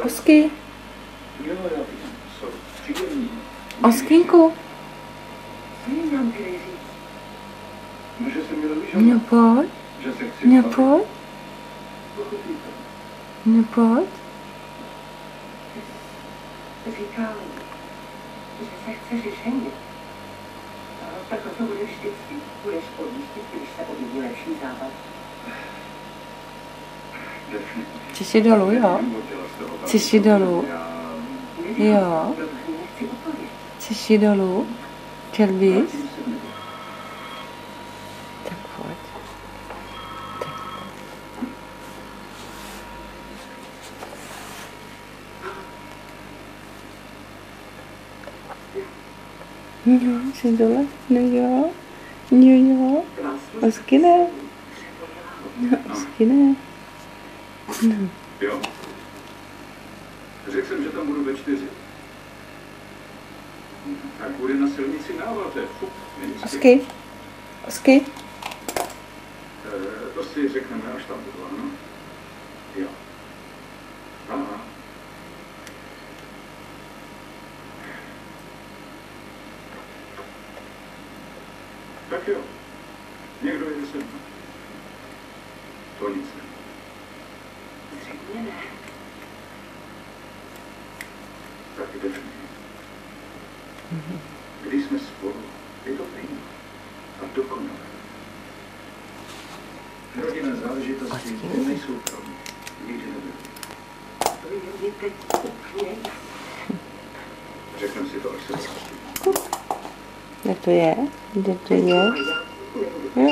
Osky. Oskinku. No pojď. No pojď. No pojď. Říkám, že se chceš ženit. Tak to budeš vždycky. Budeš odjíždět, když se objeví lepší zábava. Ciši dolů, jo? Ciši dolů. Jo. Ciši dolů. Chtěl bys? Tak pojď. Jo, jsi dole? No jo. Jo. Osky ne. No, osky ne. No. Jo. Řekl jsem, že tam budu ve 4. Tak bude na silnici nával, to je fuk. Osky. Osky. To si řekneme, až tam budu, ano? Jo. Aha. Tak jo. Někdo jde se mnou. To nic ne. Zřejmě ne. Tak jdeš mi. Když jsme spolu, je to pěkné a dokonalé. Rodinné záležitosti nejsou pro mě. Nikdy nebyly. To je mi teď úplně jasné. Řekneme si to, až se vrátím. Kde to je? Kde to je? Jo.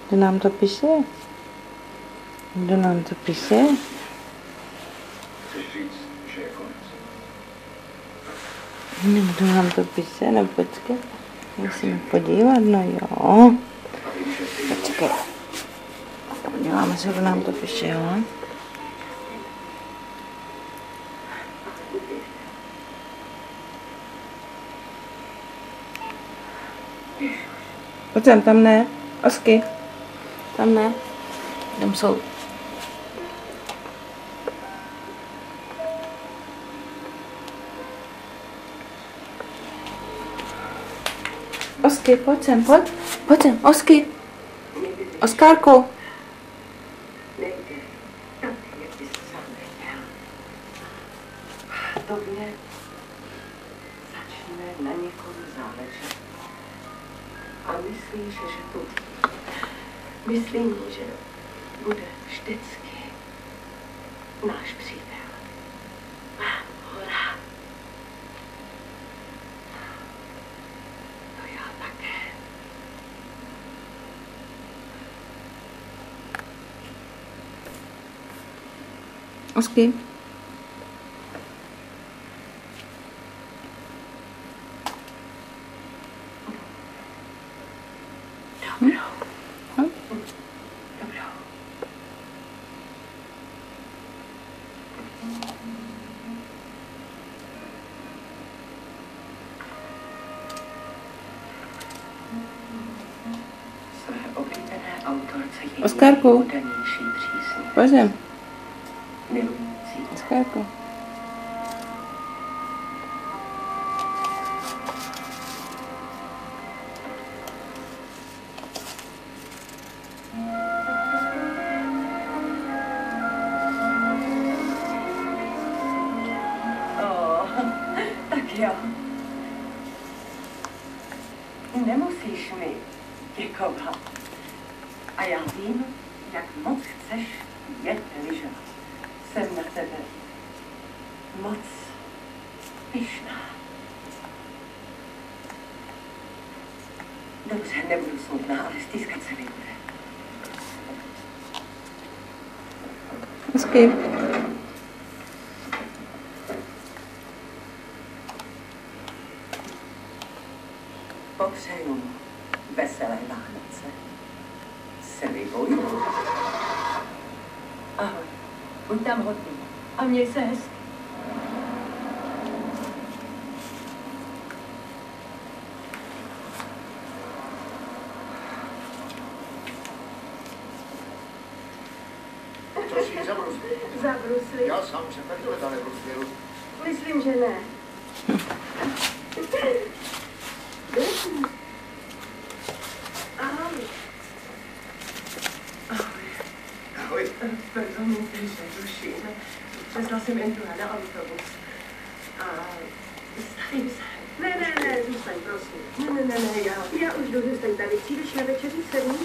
Kdo nám to píše? Kdo nám to píše? Chceš říct, že je konec? Kdo nám to píše? No počkej. Musíme podívat, no jo. Počkej. Podíváme se, kdo nám to píše, jo. Pojď sem, tam ne. Osky. Tam ne. Tam jsou. Osky, pojď sem, pojď. Pojď sem, Osky. Oskárku. Nejde. Tam je ty sám nechtěl. To mě začne na někom záležet. A myslíš, že tu... Myslím, že bude vždycky náš přítel. Mám ho rád. To já také. Osky. Dobrou. Dobrou. Své oblíbené autorce její Oskárku. nejpodanější přísně. Pojď sem. Milující. Oskárku. Tak jo. Nemusíš mi děkovat. A já vím, jak moc chceš jet lyžovat. Jsem na tebe moc pyšná. Dobře, nebudu smutná, ale stýskat se mi bude. Osky. Popřeju mu veselé Vánoce. Slibuju. Ahoj. Buď tam hodný. A měj se hezky. Co si zabrusí? Zabrusí. mysli? Já sám jsem taky dovedal nevrozvěru. Myslím, že ne. Ahoj. Ahoj. Promiňte, že ruším. Vezla jsem Andrewa na autobus. A stavím se. Ne, zůstaň, prosím. Ne, Já už jdu, zůstaň tady. Přijdeš na večeři se mnou?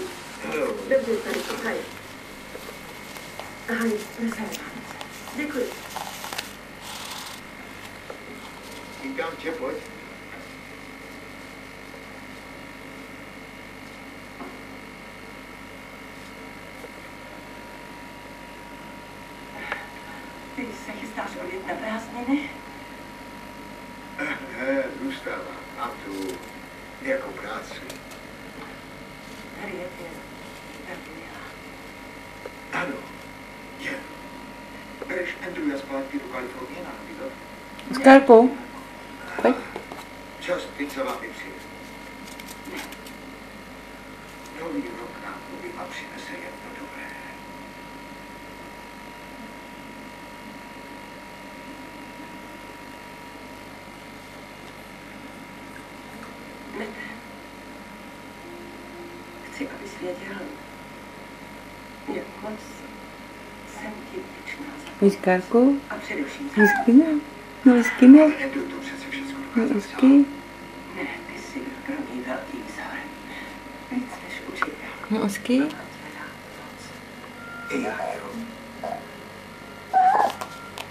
Dobře, tady, počkej. Ahoj, veselé. Děkuji. Říkám tě, pojď. Ty se chystáš odjet na prázdniny? Ne, zůstávám. Mám tu nějakou práci. Harriet je velmi milá. Ano, je. Bereš Andrewa zpátky do Kalifornie na výlet? Oskarku, pojď. Čas pizza vám je přijde. Nový rok nám oběma přinese jedno dobré. Mete, chci, abys věděl, jak moc jsem ti vděčná za Oskarku, a především za... hezky ne? No hezky ne? Andrew to přece všechno No dokázal hezky. Ne, ty jsi byl pro mě velký vzor. Víc než učitel. No hezky. I já, jo.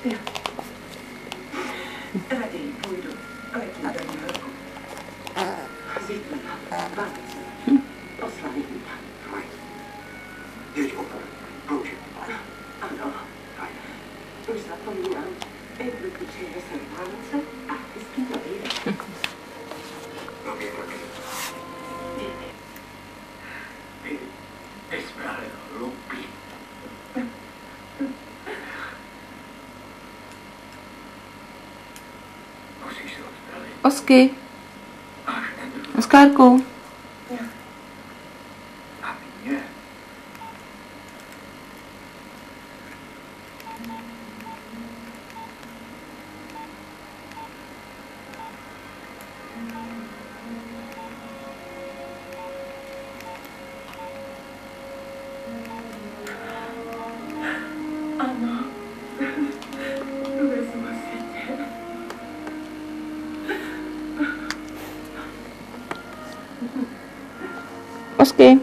Jo. Raději půjdu, ale tu do New Yorku. Zítra Vánoce. Oslavím tam. Fajn. Jeď opět. Kouči. Ano. Už zapomínám. Andrew ti přeje veselé Vánoce a hezký nový rok. No mě taky. Ty jsi právě hlupý. Musíš se odstavit. Osky, Až Andrew Oskarku. a mě. Ano. Vezmu si tě. Osky.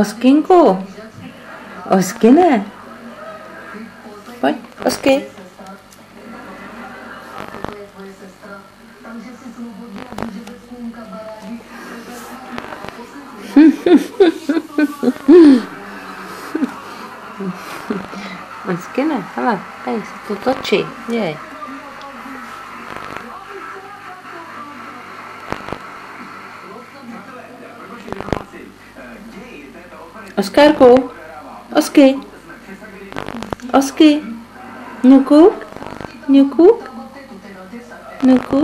Oskinku. Osky ne? Pojď, Osky. Osky ne, hele, tady se to točí, jej. Oskarku, Osky, Osky, Nuku, Nuku, Nuku.